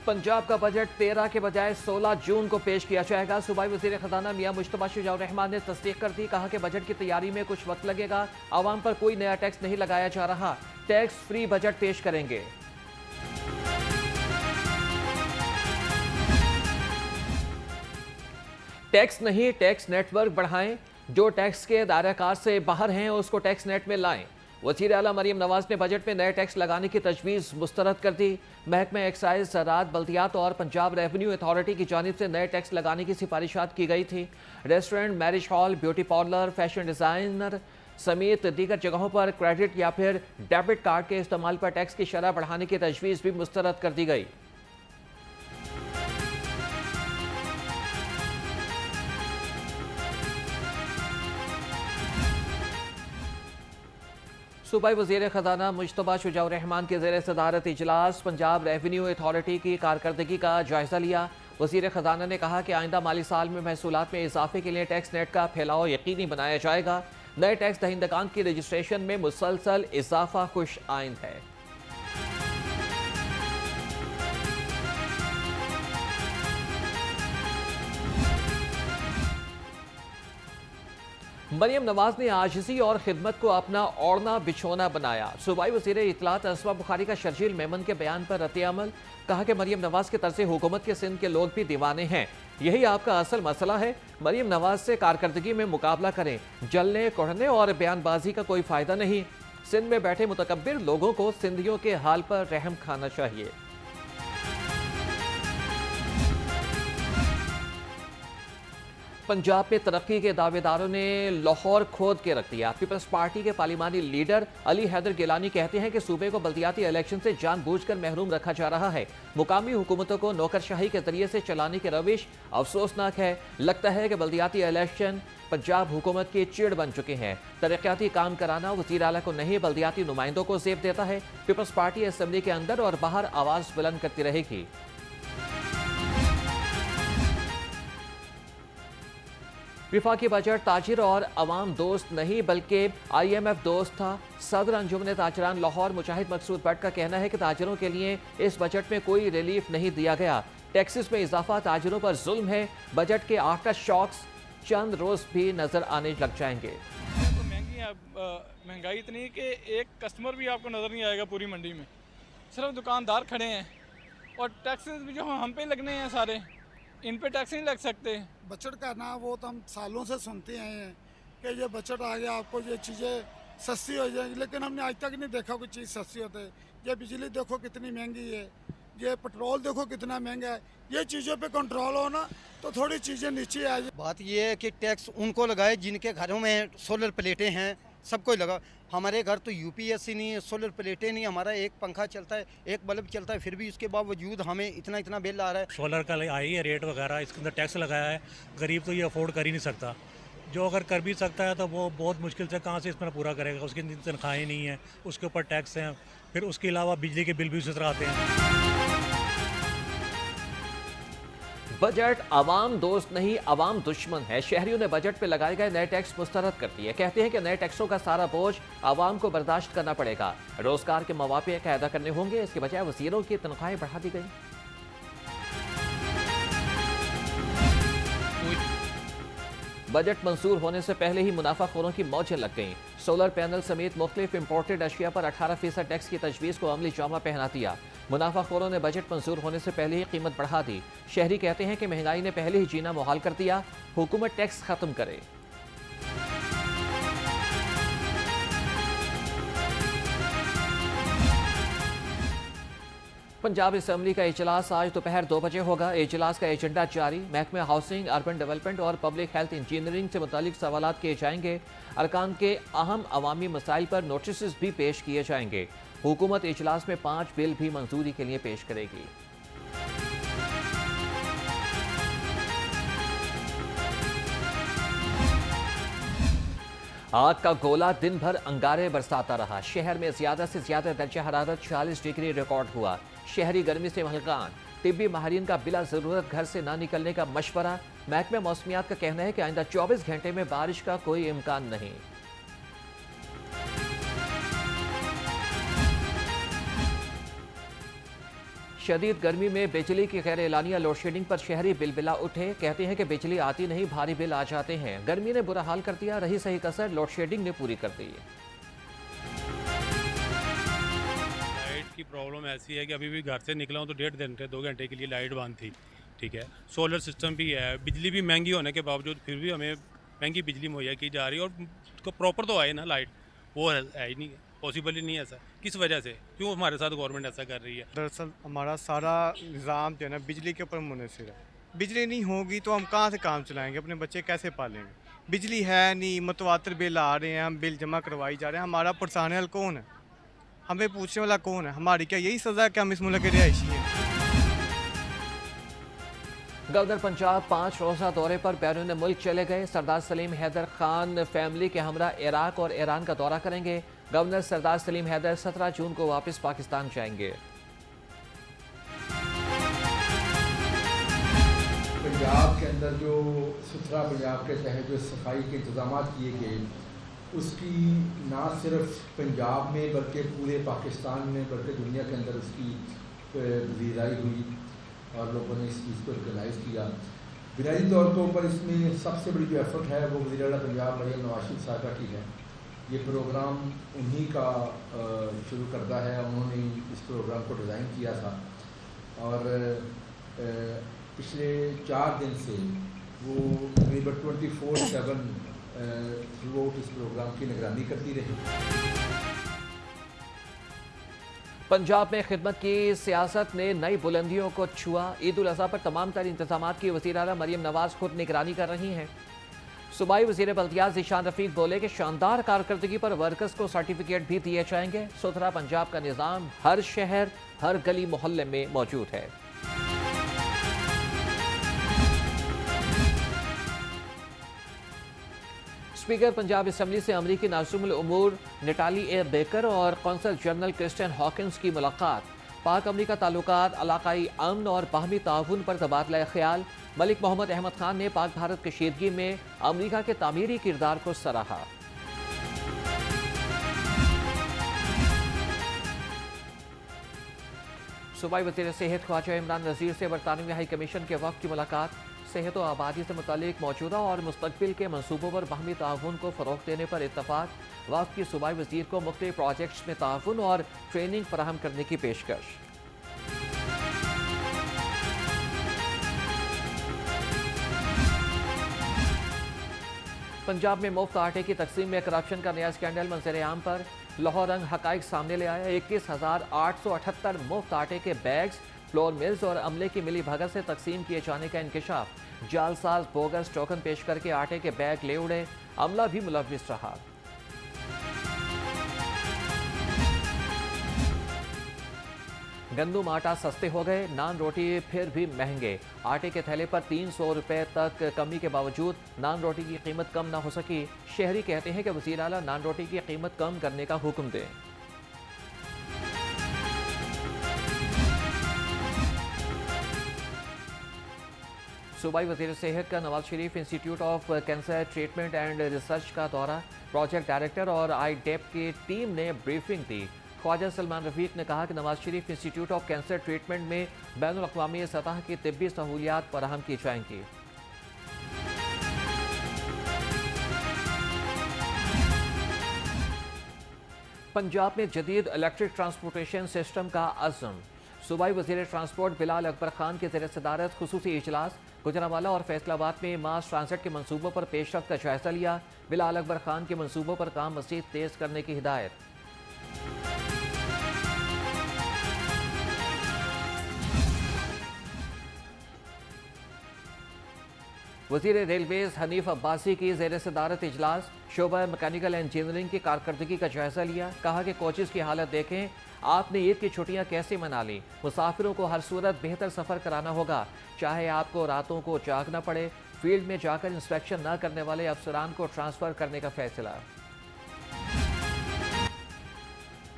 पंजाब का बजट 13 के बजाय 16 जून को पेश किया जाएगा। सूबाई वजीर खजाना मियां मुश्तबा शुजाउर रहमान ने तस्दीक कर दी। कहा कि बजट की तैयारी में कुछ वक्त लगेगा। आवाम पर कोई नया टैक्स नहीं लगाया जा रहा। टैक्स फ्री बजट पेश करेंगे। टैक्स नहीं, टैक्स नेटवर्क बढ़ाएं। जो टैक्स के दायराकार से बाहर हैं उसको टैक्स नेट में लाएं। वज़ीर आला मरियम नवाज ने बजट में नए टैक्स लगाने की तजवीज़ मुस्तरद कर दी। महकमा एक्साइज, ज़राअत, बल्दियात और पंजाब रेवेन्यू अथॉरिटी की जानिब से नए टैक्स लगाने की सिफारिशात की गई थी। Restaurant, marriage hall, beauty parlour, fashion designer समेत दीगर जगहों पर क्रेडिट या फिर डेबिट कार्ड के इस्तेमाल पर टैक्स की शरह बढ़ाने की तजवीज़ भी मुस्तरद कर दी गई। सूबाई वज़ीर खजाना मुश्तबा शुजाउर रहमान के ज़ेर सदारत इजलास पंजाब रेवेन्यू अथॉरिटी की कारकर्दगी का जायजा लिया। वज़ीर खजाना ने कहा कि आइंदा माली साल में महसूलात में इजाफे के लिए टैक्स नेट का फैलाव यकीनी बनाया जाएगा। नए टैक्स दहिंदगान की रजिस्ट्रेशन में मुसलसल इजाफा खुश आइंद है। मरियम नवाज ने आजिज़ी और खिदमत को अपना ओढ़ना बिछोना बनाया। सूबाई वज़ीर इत्तलात असमा बुखारी का शर्जील मेमन के बयान पर रद्द-ए-अमल। कहा कि मरियम नवाज के तर्ज़े हुकूमत के सिंध के लोग भी दीवाने हैं। यही आपका असल मसला है। मरियम नवाज से कारकर्दगी में मुकाबला करें। जलने, कोढ़ने और बयानबाजी का कोई फ़ायदा नहीं। सिंध में बैठे मुतकब्बिर लोगों को सिंधियों के हाल पर रहम खाना चाहिए। पंजाब में तरक्की के दावेदारों ने लाहौर खोद के रख दिया। पीपल्स पार्टी के पार्लिमानी लीडर अली हैदर गिलानी कहते हैं कि सूबे को बल्दियाती इलेक्शन से जानबूझकर महरूम रखा जा रहा है। मुकामी हुकूमतों को नौकरशाही के जरिए से चलाने की रविश अफसोसनाक है। लगता है कि बल्दियाती इलेक्शन पंजाब हुकूमत की चिड़ बन चुके हैं। तरक्याती काम कराना वज़ीर आला को नहीं, बल्दियाती नुमाइंदों को ज़ेब देता है। पीपल्स पार्टी असेंबली के अंदर और बाहर आवाज़ बुलंद करती रहेगी। विफाकी बजट ताजिर और अवाम दोस्त नहीं बल्कि IMF दोस्त था। सदर अंजुमन ताजरान लाहौर मुजाहिद मकसूद भट्ट का कहना है कि ताजिरों के लिए इस बजट में कोई रिलीफ नहीं दिया गया। टैक्सेस में इजाफा ताजिरों पर जुल्म है। बजट के आफ्टर शॉक्स चंद रोज भी नजर आने लग जाएंगे। तो महंगाई इतनी है कि एक कस्टमर भी आपको नजर नहीं आएगा पूरी मंडी में। सिर्फ दुकानदार खड़े हैं और टैक्सेस भी जो हम पे लगने हैं सारे, इन पे टैक्स नहीं लग सकते। बजट का ना वो तो हम सालों से सुनते हैं कि ये बजट आ गया आपको ये चीज़ें सस्ती हो जाएंगी, लेकिन हमने आज तक नहीं देखा कोई चीज़ सस्ती होती है। ये बिजली देखो कितनी महंगी है, ये पेट्रोल देखो कितना महंगा है। ये चीज़ों पे कंट्रोल हो ना तो थोड़ी चीज़ें नीचे आ जाए। बात ये है कि टैक्स उनको लगाए जिनके घरों में सोलर प्लेटें हैं, सबको लगा। हमारे घर तो UPS नहीं है, सोलर प्लेटें नहीं, हमारा एक पंखा चलता है, एक बल्ब चलता है, फिर भी उसके बावजूद हमें इतना बिल आ रहा है। सोलर का आई है रेट वगैरह, इसके अंदर टैक्स लगाया है। गरीब तो ये अफोर्ड कर ही नहीं सकता। जो अगर कर भी सकता है तो वो बहुत मुश्किल से कहाँ से इस पर पूरा करेगा। उसकी तनख्वाहें नहीं है, उसके ऊपर टैक्स हैं, फिर उसके अलावा बिजली के बिल भी उसी तरह आते हैं। बजट आवाम दोस्त नहीं, आवाम दुश्मन है। शहरियों ने बजट पे लगाए गए नए टैक्स मुस्तरद कर दिए। कहते हैं कि नए टैक्सों का सारा बोझ आवाम को बर्दाश्त करना पड़ेगा। रोजगार के मौके पैदा करने होंगे, इसके बजाय वजीरों की तनख्वाहें बढ़ा दी गई। बजट मंजूर होने से पहले ही मुनाफाखोरों की मौजें लग गईं। सोलर पैनल समेत मुख्तलिफ इंपोर्टेड अशिया पर 18% टैक्स की तजवीज़ को अमली जामा पहना दिया। मुनाफाखोरों ने बजट मंजूर होने से पहले ही कीमत बढ़ा दी। शहरी कहते हैं कि महंगाई ने पहले ही जीना मुहाल कर दिया। हुकूमत टैक्स खत्म करे। पंजाब असेंबली का इजलास आज दोपहर 2 बजे होगा। इजलास का एजेंडा जारी। महकमे हाउसिंग, अर्बन डेवलपमेंट और पब्लिक हेल्थ इंजीनियरिंग से मुतालिक सवालात किए जाएंगे। अरकान के अहम अवामी मसाइल पर नोटिस भी पेश किए जाएंगे। हुकूमत इजलास में 5 बिल भी मंजूरी के लिए पेश करेगी। आग का गोला दिन भर अंगारे बरसाता रहा। शहर में ज्यादा से ज्यादा दर्जा हरारत 40 डिग्री रिकॉर्ड हुआ। शहरी गर्मी से महलकान। तिब्बी माहिरीन का बिला जरूरत घर से ना निकलने का मशवरा। महकमे मौसमियात का कहना है कि आइंदा 24 घंटे में बारिश का कोई इम्कान नहीं। शदीद गर्मी में बिजली की गैर एलानिया लोड शेडिंग पर शहरी बिलबिला उठे। कहते हैं कि बिजली आती नहीं, भारी बिल आ जाते हैं। गर्मी ने बुरा हाल कर दिया, रही सही कसर लोड शेडिंग ने पूरी कर दी। लाइट की प्रॉब्लम ऐसी है कि अभी भी घर से निकला हूँ तो 1.5 घंटे 2 घंटे के लिए लाइट बंद थी। ठीक है, सोलर सिस्टम भी है, बिजली भी महंगी होने के बावजूद फिर भी हमें महंगी बिजली मुहैया की जा रही है, और उसको प्रॉपर तो आए ना लाइट, वो है ही नहीं, पॉसिबल ही नहीं है ऐसा। किस वजह से, क्यों हमारे साथ गवर्नमेंट ऐसा कर रही है? दरअसल हमारा सारा निज़ाम जो है ना बिजली के ऊपर मुनहसर है। बिजली नहीं होगी तो हम कहाँ से काम चलाएंगे, अपने बच्चे कैसे पालेंगे? बिजली है नहीं, मतवातर बिल आ रहे हैं, हम बिल जमा करवाई जा रहे हैं। हमारा परेशान हल कौन है? हमें पूछने वाला कौन है? हमारी क्या यही सज़ा है कि हम इस मुल्क के रिहायशी हैं? गवर्नर पंजाब 5 रोज़ा दौरे पर बैरून मुल्क चले गए। सरदार सलीम हैदर खान फैमिली के हमरा इराक और ईरान का दौरा करेंगे। गवर्नर सरदार सलीम हैदर 17 जून को वापस पाकिस्तान जाएंगे। पंजाब के अंदर जो सुथरा पंजाब के तहत जो सफाई के इंतजाम किए गए, उसकी ना सिर्फ पंजाब में बल्कि पूरे पाकिस्तान में बल्कि दुनिया के अंदर उसकी पजीराई हुई और लोगों ने इस चीज़ को रिकगनाइज़ किया। बुनियादी तौर के ऊपर इसमें सबसे बड़ी जो एफर्ट है वो वज़ीर आला पंजाब मरियम नवाज शरीफ साहबा की है। ये प्रोग्राम उन्हीं का शुरू करता है, उन्होंने इस प्रोग्राम को डिज़ाइन किया था और पिछले 4 दिन से वो तकरीबन 24/7 थ्रू आउट इस प्रोग्राम की निगरानी करती रही। पंजाब में खिदमत की सियासत ने नई बुलंदियों को छुआ। ईद उल अज़हा पर तमाम तर इंतजाम की वज़ीर आला मरियम नवाज खुद निगरानी कर रही हैं। सूबाई वज़ीर बल्दियात ज़ीशान रफ़ीक बोले कि शानदार कारकर्दगी पर वर्कर्स को सर्टिफिकेट भी दिए जाएंगे। सुथरा पंजाब का निज़ाम हर शहर हर गली मोहल्ले में मौजूद है। स्पीकर पंजाब असम्बली से अमरीकी नाज़िमुल उमूर नटाली ए बेकर और कौंसल जनरल क्रिस्टियन हॉकिंस की मुलाकात। पाक अमरीका ताल्लुकात, इलाकाई अमन और बाहमी ताउन पर तबादला ख्याल। मलिक मोहम्मद अहमद खान ने पाक भारत कशीदगी में अमरीका के तामीरी किरदार को सराहा। सूबाई वज़ीर सेहत ख्वाजा इमरान नज़ीर से बरतानवी हाई कमीशन के वक्त की मुलाकात। सेहत व आबादी से मुतालिक मौजूदा और मुस्तकबिल के मनसूबों पर बाहमी ताउन को फ़रोग़ देने पर इत्तफ़ाक़। वक्त की सूबाई वज़ीर को मुख्तलिफ़ प्रोजेक्ट्स में ताउन और ट्रेनिंग फराहम करने की पेशकश। पंजाब में मुफ्त आटे की तकसीम में करप्शन का नया स्कैंडल मंजर आम पर। लाहौर रंग हकाइक सामने ले आया। 21,878 मुफ्त आटे के बैग्स फ्लोर मिल्स और अमले की मिली भगत से तकसीम किए जाने का इंकशाफ। जालसाज बोगस टोकन पेश करके आटे के बैग ले उड़े, अमला भी मुलविस रहा। गंदुम आटा सस्ते हो गए, नान रोटी फिर भी महंगे। आटे के थैले पर 300 रुपए तक कमी के बावजूद नान रोटी की कीमत कम ना हो सकी। शहरी कहते हैं कि वज़ीर आला नान रोटी की कीमत कम करने का हुक्म दें। सूबाई वज़ीर सेहत का Nawaz Sharif institute of cancer treatment and research का दौरा। प्रोजेक्ट डायरेक्टर और IDEP की टीम ने ब्रीफिंग दी। ख्वाजा सलमान रफ़ीक ने कहा कि Nawaz Sharif institute of cancer treatment में बैनुल-अक़वामी सतह की तिब्बी सहूलियात फराहम की जाएंगी। पंजाब में जदीद इलेक्ट्रिक ट्रांसपोर्टेशन सिस्टम का अज़्म। सूबाई वज़ीर ट्रांसपोर्ट बिलाल अकबर खान की ज़ेर सदारत खुसूसी इजलास। गुजरांवाला और फैसलाबाद में मास ट्रांसिट के मनसूबों पर पेशरफ्त का जायजा लिया। बिलाल अकबर खान के मनसूबों पर काम मज़ीद तेज़ करने की हिदायत। वज़ीर रेलवेज़ हनीफ अब्बासी की ज़ेर सदारत इजलास। शोबा मैकेनिकल इंजीनियरिंग की कारकर्दगी का जायजा लिया। कहा कि कोचेज़ की हालत देखें, आपने ईद की छुट्टियां कैसे मना ली। मुसाफिरों को हर सूरत बेहतर सफ़र कराना होगा, चाहे आपको रातों को जागना पड़े। फील्ड में जाकर इंस्पेक्शन न करने वाले अफसरान को ट्रांसफ़र करने का फैसला।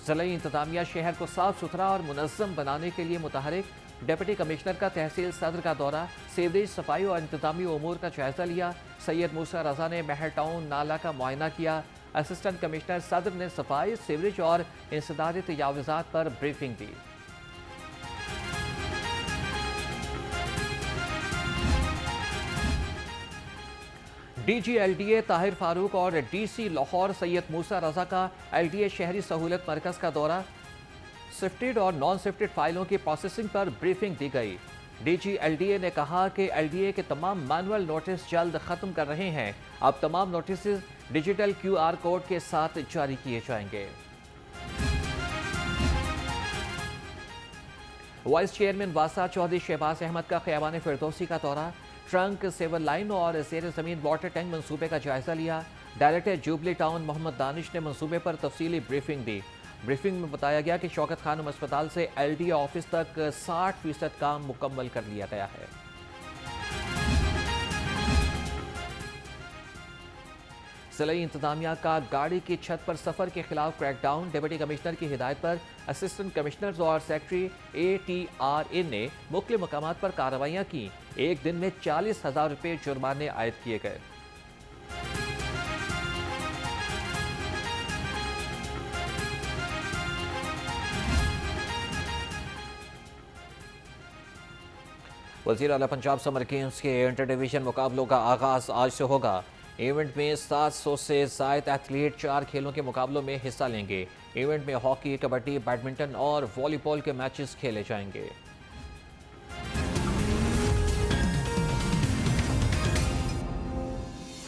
ज़िला इंतज़ामिया शहर को साफ सुथरा और मुनज़्ज़म बनाने के लिए मुतहरिक। डिप्टी कमिश्नर का तहसील सदर का दौरा। सीवरेज सफाई और इंतज़ामी उमूर का जायजा लिया। सैयद मूसा रज़ा ने महर टाउन नाला का मुआयना किया। असिस्टेंट कमिश्नर सदर ने सफाई, सीवरेज और इंसदादी तजावुज़ात पर ब्रीफिंग दी। डीजी एलडीए ताहिर फारूक और डीसी लाहौर सैयद मूसा रजा का एलडीए शहरी सहूलत मरकज का दौरा। शिफ्टेड और नॉन शिफ्टेड फाइलों की प्रोसेसिंग पर ब्रीफिंग दी गई। डीजी एलडीए ने कहा कि एलडीए के तमाम मैनुअल नोटिस जल्द खत्म कर रहे हैं। अब तमाम नोटिस डिजिटल क्यूआर कोड के साथ जारी किए जाएंगे। वाइस चेयरमैन वासा चौधरी शहबाज अहमद का ख़ियाबान फिरदौसी का दौरा। ट्रंक, सिविल लाइन और ज़ेर ज़मीन वाटर टैंक मंसूबे का जायजा लिया। Director jubilee town Mohammad Danish ने मंसूबे पर तफसीली ब्रीफिंग दी। ब्रीफिंग में बताया गया कि शौकत खानम अस्पताल से एलडीए ऑफिस तक 60% काम मुकम्मल कर लिया गया है। ज़िला इंतजामिया का गाड़ी की छत पर सफ़र के खिलाफ क्रैकडाउन। डिप्टी कमिश्नर की हिदायत पर असिस्टेंट कमिश्नर्स और सेक्रेटरी ATRA ने मुख्तलिफ मकामात पर कार्रवाइयाँ की। एक दिन में 40,000 रुपये जुर्माने आयद किए गए। वज़ीर आला पंजाब समर गेम्स के इंटर डिवीजन मुकाबलों का आगाज़ आज से होगा। इवेंट में 700 से ज़ायद एथलीट 4 खेलों के मुकाबलों में हिस्सा लेंगे। इवेंट में हॉकी, कबड्डी, बैडमिंटन और वॉलीबॉल के मैचेस खेले जाएंगे।